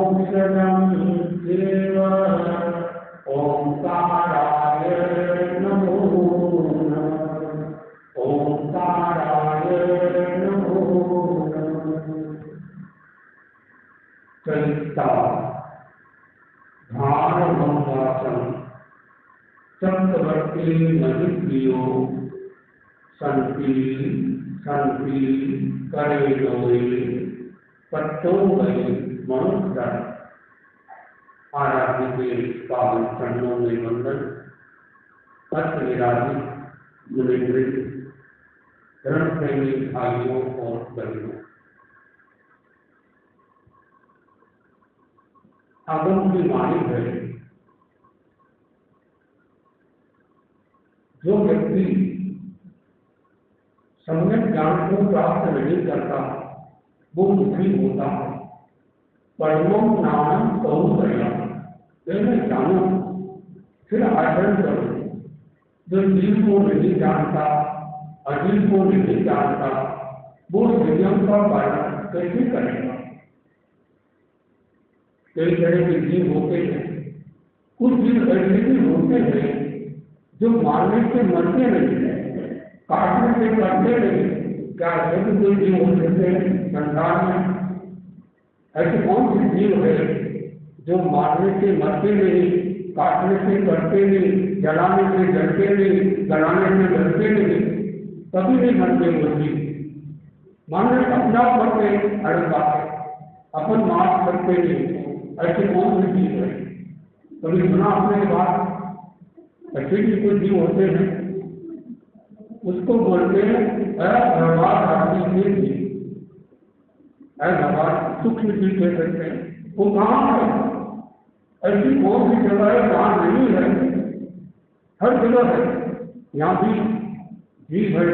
मोक्षदं देव ओंकाराय नमो नमः। ओंकाराय नमो नमः। चरिता ध्यानभंगासन चक्रवर्ती नदिप्रियो संति संति करे गए पट्टो गए मनुष्य आराध्य के पावन चरणों में वंदन। पत्र विराजित मुनिवृंद, धर्म प्रेमी भाइयों और बहनों, आगम की वाणी है। जो व्यक्ति सम्यक ज्ञान को प्राप्त नहीं करता वो दुखी होता है। परमम नाम कौशल्या, मैं जानू फिर आचरण करूं। जो जीव को नहीं जानता, अजीव को नहीं जानता, वो संयम का पालन कैसे करेगा। कई तरह के जीव होते हैं। कुछ जीव ऐसे भी होते हैं जो मारने से मरते नहीं है, काटने से करते नहीं। क्या ऐसे कोई जीव हो सकते हैं संसार में? ऐसे कौन से जीव है जो मारने से मरते नहीं, काटने से करते नहीं, जलाने से जलते नहीं, जलाने से डरते नहीं, कभी नहीं मरते वो जीव। मारने अपना मरते, अरे बात अपन मार करते नहीं। ऐसे कौन से जीव है? कभी सुना आपने बात? ऐसे भी कोई जीव होते हैं, उसको बोलते हैं भगवान आदमी से जीव, भगवान सूक्ष्म जीव कह सकते हैं। वो कहाँ है? ऐसी कौन सी जगह है जहाँ नहीं है? हर जगह है। यहाँ भी जीव है,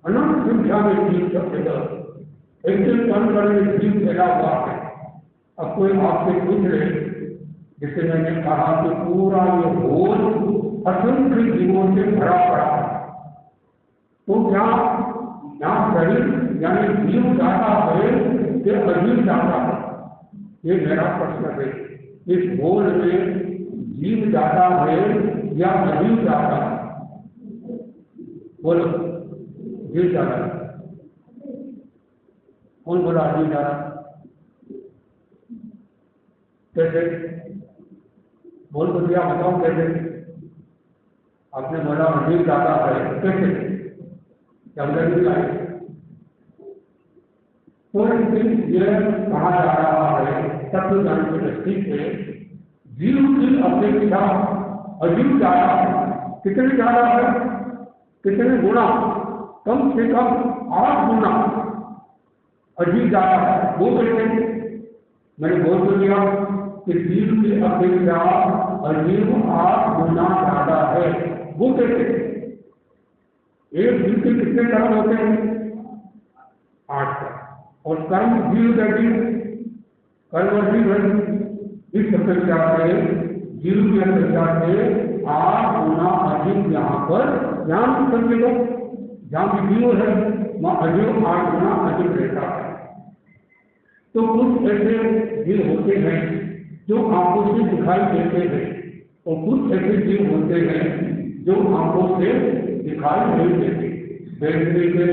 अनंत संख्या में जीव सब जगह एक कण कण में जीव फैला हुआ है। अब कोई आपसे पूछ रहे, जिसे मैंने कहा कि पूरा ये होल असंख्य जीवों से भरा पड़ा है, तो क्या यहाँ शरीर यानी जीव जाता है कि अजीव जाता है? ये मेरा प्रश्न है। इस होल में जीव जाता है या अजीव जाता है? बोलो, जीव जाता है। कौन बोला अजीव जाता? कैसे? बोल तो दिया, बताओ कैसे? आपने बोला अजीव जाता है, कैसे? समझ नहीं आए। तो ये कहा जा रहा है तत्व ज्ञान की दृष्टि से जीव की अपेक्षा अजीव ज्यादा है। कितने ज्यादा है? कितने गुना? कम से कम 8 गुना अजीव ज्यादा है। वो कैसे? मैंने बोल तो दिया कि जीव की अपेक्षा अजीव 8 गुना ज्यादा है। वो कैसे? एक जीव के कितने कर्म होते हैं? 8 कर्म। और कर्म जीव का जीव कर्म जीव है। इस अपेक्षा से जीव की अपेक्षा से 8 गुना अधिक यहाँ पर ध्यान समझेगा। जहाँ भी जीव है वहाँ अजीव 8 गुना अधिक रहता है। तो कुछ ऐसे जीव होते हैं जो आंखों से दिखाई देते हैं, और कुछ ऐसे जीव होते हैं जो आंखों से दिखाई नहीं देते। वेंद्री के,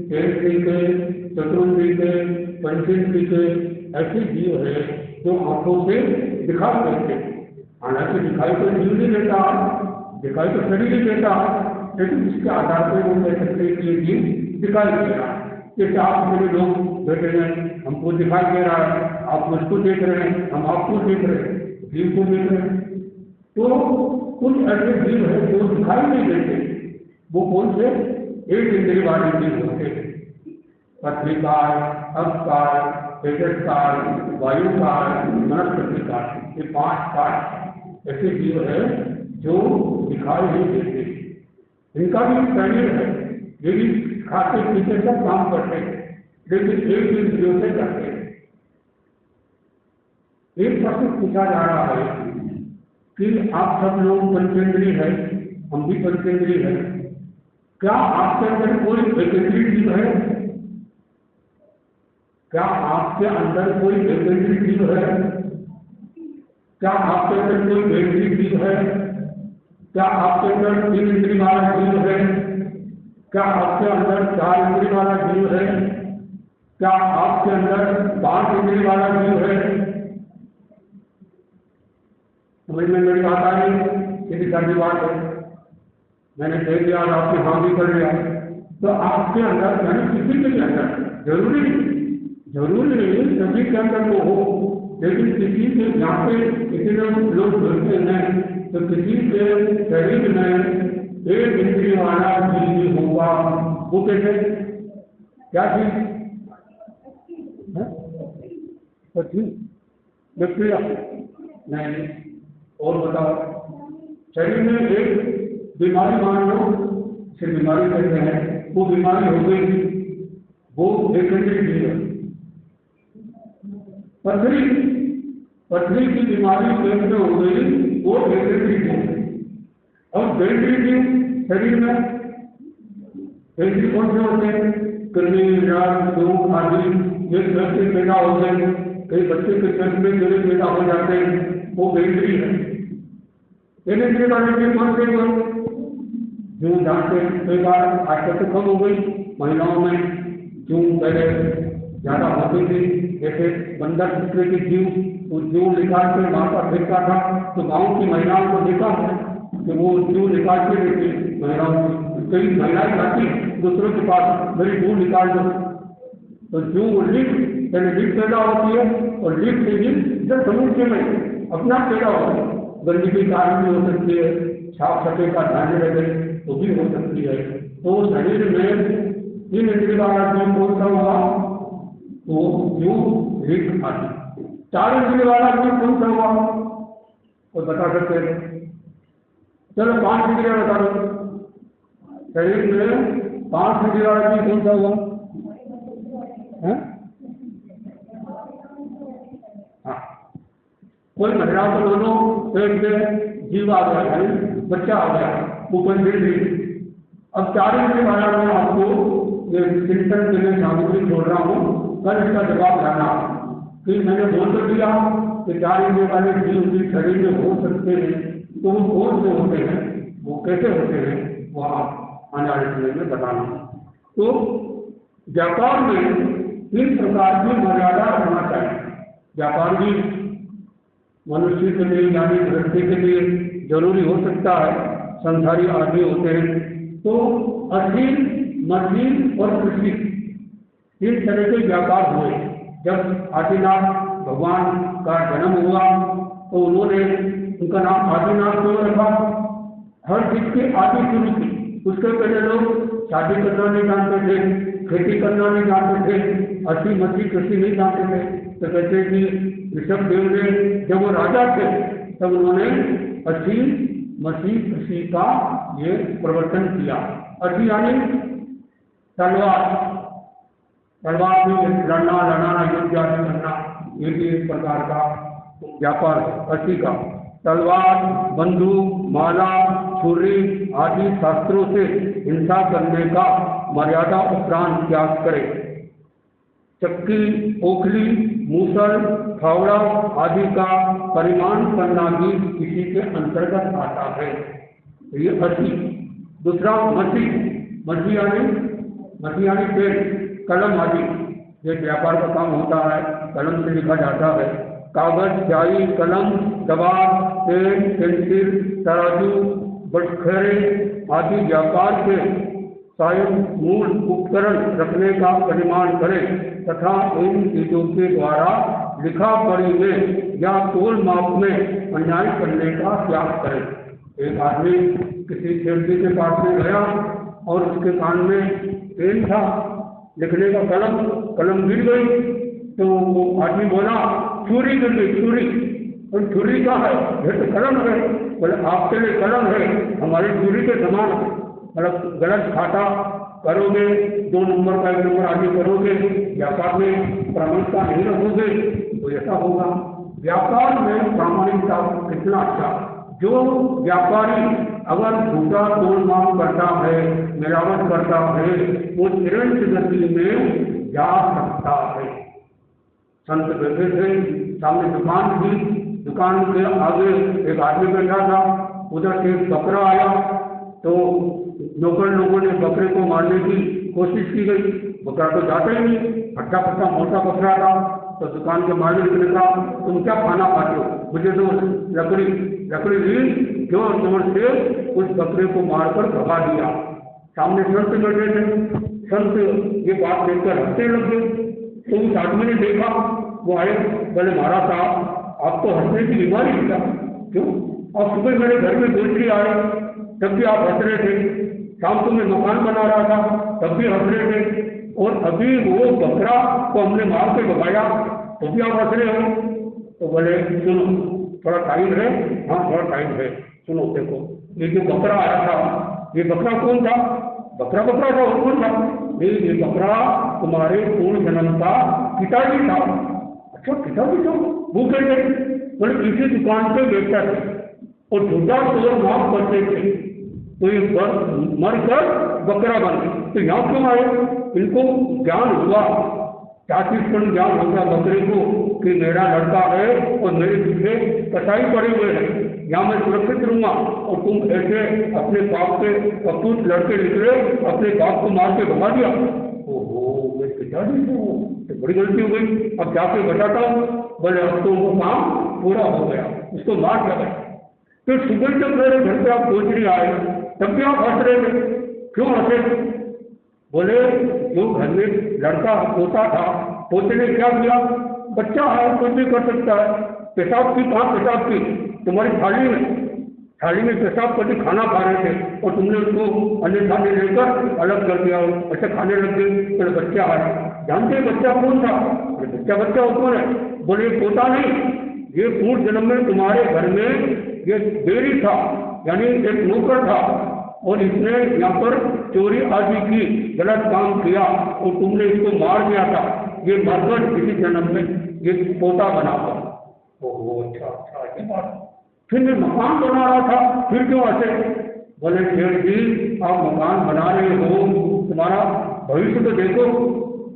केंद्री के, चतुर्न्द्री के, पंचेंद्री के ऐसे जीव है जो आंखों से दिखाई देते। हालांकि दिखाई तो जीव नहीं देता, दिखाई तो शरीर ही देता, लेकिन इसके आधार पर वो कह सकते हैं कि ये जीव दिखाई दे रहा है। जैसे आप मेरे लोग बैठे हैं, हमको दिखाई दे रहा है, आप मुझको देख रहे हैं, हम आपको देख रहे हैं, जीव को देख रहे हैं। तो कुछ ऐसे जीव है जो दिखाई नहीं देते। वो कौन से? एक इंद्रिय वाले जीव होते हैं। पत्रिकार, अबकार, तेजसकार, वायुकार, मनस्पतिकार, ये 5 कार ऐसे जीव है जो दिखाई नहीं देते। इनका भी शरीर है, ये भी खाते पीते सब काम करते हैं, लेकिन एक इंद्रियों से करते हैं। एक प्रश्न पूछा जा रहा है कि आप सब लोग पंचेंद्रिय है, हम भी पंचेंद्रिय है, क्या आपके अंदर कोई वेकेंद्रीय जीव है? क्या आपके अंदर कोई वेकेंद्रीय जीव है? क्या आपके अंदर कोई बैटरी जीव है? क्या आपके अंदर 3 इंद्री वाला जीव है? क्या आपके अंदर 4 इंद्री वाला जीव है? क्या आपके अंदर 5 इंद्री वाला जीव है? समझ में मेरी बात आ रही? किसी सारी बात है, मैंने कह दिया और आपने हाँ भी कर लिया, तो आपके अंदर यानी किसी के अंदर जरूरी नहीं सभी के अंदर वो हो, लेकिन किसी के यहाँ पे इतने लोग बोलते हैं तो किसी के शरीर में 1 इंद्रिय वाला जीव होगा। वो कैसे? क्या चीज? बैक्टीरिया? नहीं। और बताओ, शरीर में एक बीमारी मान लो, सिर्फ बीमारी कहते हैं, वो बीमारी हो गई, वो एक इंद्रिय है। पथरी की बीमारी पेट में हो गई, वो एक इंद्रिय है। और बैक्टीरिया शरीर में बैक्टीरिया कौन से होते हैं? कृमि, रक्त, दूध आदि, ये घर से पैदा होते हैं, कई बच्चे के पेट में जरूर पैदा हो जाते हैं, वो बैक्टीरिया है। इंद्रिय वाले भी कौन से हो? जो जानते कई बार आजकल तो कम हो गई महिलाओं में, जो पहले ज्यादा होती थी, जैसे बंदर दूसरे के जीव जो निकाल के माता फेंकता था, तो गांव की महिलाओं को देखा कि वो जीव निकाल के देती महिलाओं की, कई महिलाएं जाती दूसरों के पास, मेरी जीव निकाल दो, तो जो लिफ्ट यानी लिफ्ट पैदा होती है, और लिफ्ट से ही जब समुद्र में अपना पैदा होता है। गंदगी कारण भी हो सकती है, साफ सफाई का ध्यान रखे तो भी हो सकती है। तो शरीर में 3 इंद्रिय वाला जीव कौन सा होगा? तो जो लिफ्ट आदि। 4 इंद्रिय वाला जीव कौन सा होगा? तो बता सकते हैं? चलो 5 इंद्रिय बता दो। शरीर में 5 इंद्रिय वाला जीव कौन सा होगा? कोई महिला को दोनों पेट में जीव आ गया, बच्चा आ गया, ऊपर गिर गई। अब 4 इंद्रिय वाला मैं आपको ये चिंतन के लिए सामग्री छोड़ रहा हूँ, कल इसका जवाब लाना। फिर मैंने बोल कर दिया कि 4 इंद्रिय वाले जीव भी शरीर में हो सकते हैं, तो वो कौन से होते हैं, वो कैसे होते हैं, वो आप आने वाले समय में बताना। तो व्यापार में 3 प्रकार की मर्यादा रखना चाहिए। व्यापार भी मनुष्य के लिए यानी गृहस्थी के लिए जरूरी हो सकता है, संसारी आदमी होते हैं। तो असीम, मसीह और कृषि 3 तरह के व्यापार हुए। जब आदिनाथ भगवान का जन्म हुआ तो उन्होंने उनका नाम आदिनाथ क्यों रखा? हर चीज की आदि शुरू की। उसके पहले लोग शादी करना नहीं जानते थे, खेती करना नहीं जानते थे, असीम मसीह कृषि नहीं जानते थे। तो कहते कि ऋषभ देव ने जब वो राजा थे तब उन्होंने असीम मसीह कृषि का ये प्रवर्तन किया। असी यानी तलवार भी लड़ना, युद्ध आदि करना, ये भी एक प्रकार का व्यापार है असी का। तलवार, बंदूक, माला, छुरी आदि शास्त्रों से हिंसा करने का मर्यादा उपरांत त्याग करे। चक्की, ओखली, मूसल, फावड़ा आदि का परिमाण करना भी इसी के अंतर्गत आता है। ये असी। दूसरा मछली यानी पेड़, कलम आदि, ये व्यापार का काम होता है, कलम से लिखा जाता है। कागज, स्याही, कलम, दवात, पेन, पेंसिल, तराजू, बटखरे आदि व्यापार के स्वयं मूल उपकरण रखने का परिमाण करें तथा इन चीजों के द्वारा लिखा पढ़ी में या तोल माप में अन्याय करने का त्याग करें। एक आदमी किसी सेवजी के पास में गया और उसके कान में पेन था, लिखने का कलम गिर गई, तो वो आदमी बोला छुरी गिर गई, छुरी। और छुरी का है, ये तो कलम है। बोले आपके लिए कलम है, हमारी छुरी के समान। मतलब गलत खाता करोगे, 2 नंबर का 1 नंबर आदि करोगे, व्यापार में प्रामाणिकता नहीं रखोगे तो ऐसा होगा। व्यापार में प्रामाणिकता कितना अच्छा। जो व्यापारी अगर झूठा तोल माप करता है, मिलावट करता है, वो निरंतर गति में जा सकता है। संत बैठे थे, सामने दुकान थी, दुकान के आगे एक आदमी बैठा था, उधर से एक बकरा आया, तो नौकर लोगों ने बकरे को मारने की कोशिश की गई। बकरा तो जाता ही नहीं, फट्टा फट्टा मोटा बकरा था। तो दुकान के मालिक ने कहा, तुम क्या खाना खाते हो, मुझे तो लकड़ी ली, क्यों जोर से उस बकरे को मारकर भगा दिया। सामने संत बैठे थे, संत ये बात देखकर हंसने लगे। तो उस आदमी ने देखा, वो आए, बोले महाराज साहब आप तो हंसने की बीमारी थी, क्यों? और सुबह मेरे घर में दूसरी आए तब भी आप हंस रहे थे, शाम को मैं मकान बना रहा था तब भी हंस रहे थे, और अभी वो बकरा को हमने मार के भगाया तो भी आप हंस रहे हो। तो बोले सुनो थोड़ा टाइम है, हाँ थोड़ा टाइम है, सुनो देखो ये जो बकरा आया था, ये बकरा कौन था? बकरा था और कौन था? ये बकरा तुम्हारे पूर्ण जन्म का पिताजी था। अच्छा पिताजी था? वो कैसे? बोले इसी दुकान पे बेचता थे और झूठा तो माफ करते थे, तो ये मर कर बकरा बन गए। तो यहाँ क्यों आए? इनको ज्ञान हुआ, 40 ज्ञान हो गया बकरे को कि मेरा लड़का है और मेरे पीछे कसाई पड़े हुए हैं, यहाँ मैं सुरक्षित रहूंगा, और तुम ऐसे अपने बाप के कपूत लड़के निकले, अपने बाप को मार के भगा दिया। ओहो मेरे पिताजी तो बड़ी गलती हो गई, अब जाके बताता हूँ। बोले अब तो वो काम पूरा हो गया, उसको मार दिया गया। तो सुबह जब मेरे घर पे आप पहुंचने आए तब भी आप हंस रहे थे, क्यों हंसे? बोले जो घर में लड़का पोता था, पोते ने क्या किया? बच्चा है कुछ भी कर सकता है, पेशाब की, कहाँ पेशाब की? तुम्हारी थाली में पेशाब करके खाना खा रहे थे और तुमने उसको अन्य थाली लेकर अलग कर दिया, अच्छा खाने लग गए। बोले बच्चा है, जानते बच्चा कौन था? बच्चा वो कौन है? बोले पोता नहीं, ये पूर्व जन्म में तुम्हारे घर में ये बेरी था, यानी एक नौकर था, और इसने यहाँ पर चोरी आदि की, गलत काम किया और तुमने इसको मार दिया था, ये मरकर इसी जन्म में ये पोता बना था। ओहो अच्छा ये बात। फिर मैं मकान बना रहा था, फिर क्यों ऐसे? बोले शेर जी आप मकान बना रहे हो, तुम्हारा भविष्य तो देखो,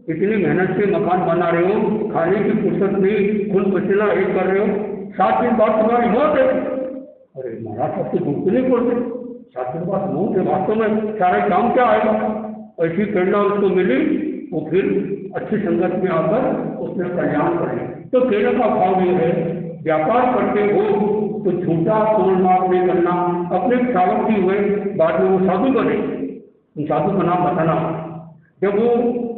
इतनी मेहनत से मकान बना रहे हो, खाने की फुर्सत नहीं, खून पसीना एक कर रहे हो, 7 दिन बाद तुम्हारी मौत है। अरे महाराज सब तो झूठ नहीं बोलते, 7 दिन बाद मौत है, वास्तव में सारे काम क्या आएगा? ऐसी प्रेरणा उसको मिली, वो फिर अच्छी संगत में आकर उसने कल्याण कर लिया। तो कहने का भाव ये है, व्यापार करते हो तो झूठा तोड़ माप नहीं करना, अपने सावधानी हुए बाद में वो साधु बने, उन साधु का नाम बताना। जब वो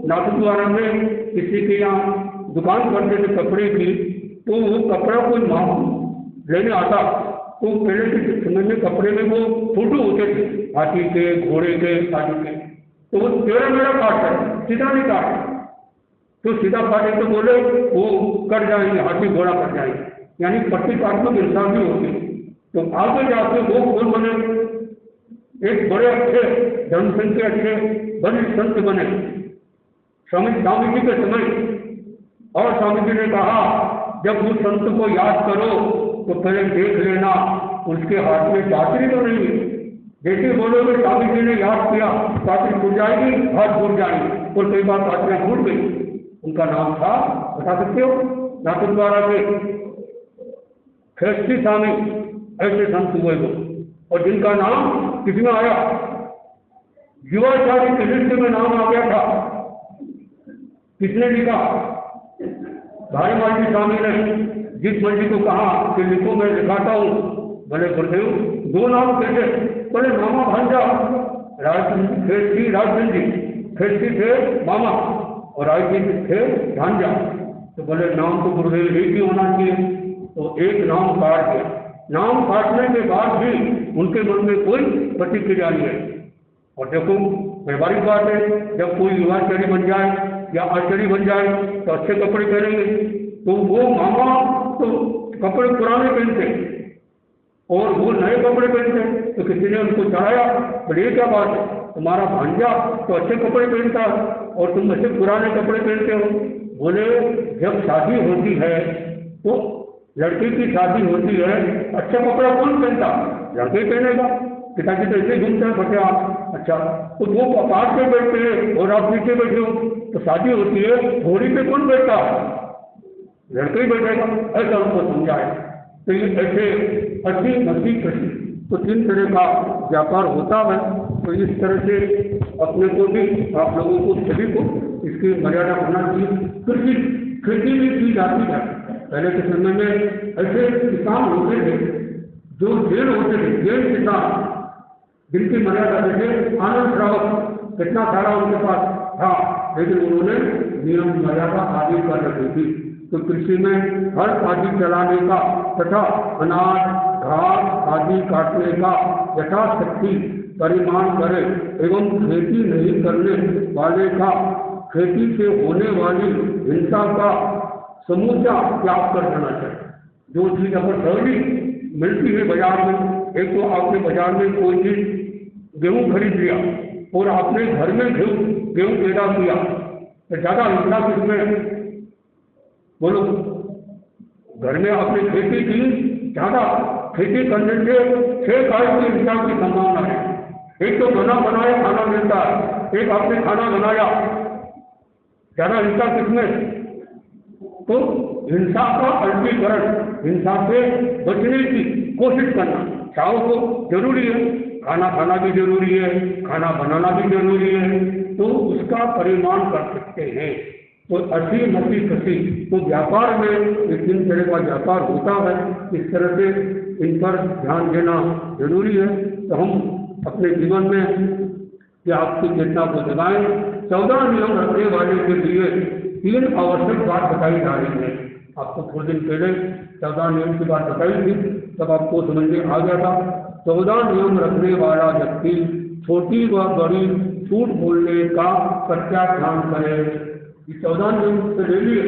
नाथद्वारा में किसी के यहाँ दुकान करते थे कपड़े की, तो वो कपड़ा कोई माप लेने आता, तो पहले के समय में कपड़े में वो फोटो होते थे, हाथी के, घोड़े के, आदि के, तो वो 13 मेरा काटता, सीधा नहीं काटता, तो सीधा काटे तो बोले वो कट जाएंगे, हाथी घोड़ा कट जाएंगे, यानी प्रतीकात्मक इंसान भी होती। तो आगे जाके वो कौन बने? एक बड़े अच्छे धर्मसंघ के अच्छे बड़े संत बने स्वामी जी के समय। और स्वामी जी ने कहा जब उस संत को याद करो तो पहले देख लेना उसके हाथ में चाकरी तो नहीं है। जैसे बोलोगे स्वामी जी ने याद किया, चाकरी छूट जाएगी, हाथ छूट जाएंगे, और कई बार चाकरियां छूट गई। उनका नाम था, बता सकते हो? नाथद्वारा के खेस्ती स्वामी, ऐसे संत हुए वो, और जिनका नाम किसमें आया? युवाचार्य की लिस्ट में नाम आ गया था। किसने लिखा? भाई माली स्वामी ने जिस मंडी को कहा कि लिखो मैं लिखाता हूँ। बोले गुरुदेव 2 नाम कैसे? बोले मामा भांजा, खेस्ती राजचंद जी, खेस्ती थे मामा और राजचंद थे भांजा। तो बोले नाम तो गुरुदेव एक ही होना चाहिए, तो एक नाम काट दिया। नाम काटने के बाद भी उनके मन में कोई प्रतिक्रिया नहीं है। और देखो व्यवहारिक बात है, जब कोई युवाचार्य बन जाए या आचार्य बन जाए तो अच्छे कपड़े पहनेंगे, तो वो मामा तो कपड़े पुराने पहनते और वो नए कपड़े पहनते। तो किसी ने उनको चढ़ाया, बोले ये क्या बात है, तुम्हारा भांजा तो अच्छे कपड़े पहनता है और तुम अच्छे पुराने कपड़े पहनते हो। बोले जब शादी होती है तो लड़की की शादी होती है, अच्छा कपड़ा कौन पहनता? लड़के पहनेगा, पिताजी तो ऐसे घूमते हैं बच्चे आप। अच्छा तो वो पास पे बैठते हैं और आप पीछे बैठे हो, तो शादी होती है, घोड़ी पे कौन बैठता है? लड़के ही बैठेगा, ऐसा उनको समझाए। तो ये ऐसे अच्छी मसी कृषि तो 3 तरह का व्यापार होता है। तो इस तरह से अपने को भी, आप लोगों को सभी को इसकी मर्यादा करना चाहिए। खेती भी की जाती है। पहले के समय में ऐसे किसान होते थे जो जेल होते थे, जेल किसान, जिनकी मर्यादा जैसे आनंद श्रावक, कितना सारा उनके पास था, लेकिन उन्होंने नियम मर्यादा आदि कर रखी थी। तो कृषि में हर आदि चलाने का तथा अनाज घास आदि काटने का यथाशक्ति परिमाण करे एवं खेती नहीं करने वाले का खेती से होने वाली हिंसा का समूचा त्याग कर देना चाहिए। जो चीज अगर जरूरी मिलती है बाजार में, एक तो आपने बाजार में कोई चीज गेहूं खरीद लिया और आपने घर में गेहूं पैदा किया, तो ज्यादा हिंसा किसमें, बोलो, घर में आपने खेती की, ज्यादा खेती करने से 6 गाय की हिंसा की संभावना है। एक तो बना बनाया खाना मिलता है, एक आपने खाना बनाया, ज्यादा हिंसा किसमें, तो हिंसा का अल्पीकरण, हिंसा से बचने की कोशिश करना चाहो तो जरूरी है, खाना खाना भी जरूरी है, खाना बनाना भी जरूरी है, तो उसका परिमाण कर सकते हैं। तो अच्छी मसी कृषि तो व्यापार में एक 3 तरह का व्यापार होता है। इस तरह से इन पर ध्यान देना जरूरी है। तो हम अपने जीवन में या आपकी चेतना को जगाएं। 14 नियम रखने वाले के लिए 3 आवश्यक बात बताई जा रही है। आपको थोड़े दिन पहले 14 नियम की बात बताई थी, तब आपको समझ में आ गया था। 14 नियम रखने वाला व्यक्ति छोटी व बड़ी झूठ बोलने का प्रत्याख्यान करे। ये 14 नियम से ले लिए,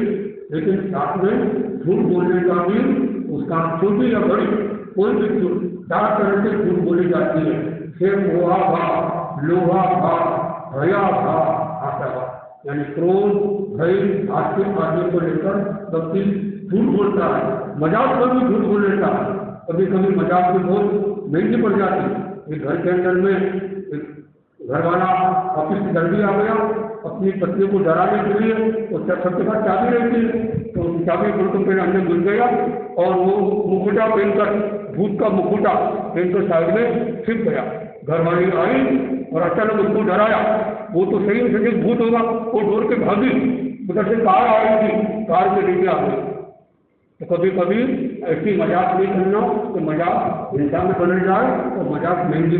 लेकिन साथ में झूठ बोलने का भी, उसका छोटी या बड़ी कोई भी झूठ 4 तरह से झूठ बोली जाती है। मोहा भाव, लोहा भाव, भया भाव, आशा भाव, यानी क्रोध, भय, हास्य आदि को लेकर व्यक्ति झूठ बोलता है। मजाक में भी झूठ बोल लेता है। कभी कभी मजाक भी बहुत महंगी पड़ जाती है। एक घर के अंदर में घर वाला ऑफिस से जल्दी आ गया, अपनी पत्नी को डराने के लिए, तो सबके पास चाबी रहती है, तो चाबी बिल्कुल पहले अंदर घुस गया और वो मुकुटा पहनकर, भूत का मुकुटा पहनकर साइड में छिप गया। घर वाली आई और अचानक उसको डराया। वो तो सही में सही भूत होगा, वो दौड़ के भागी, उधर से कार आ रही थी, कार के नीचे आ गई। तो कभी कभी ऐसी मजाक नहीं करना, तो मजाक हिंसा में बदल जाए, तो मजाक महंगी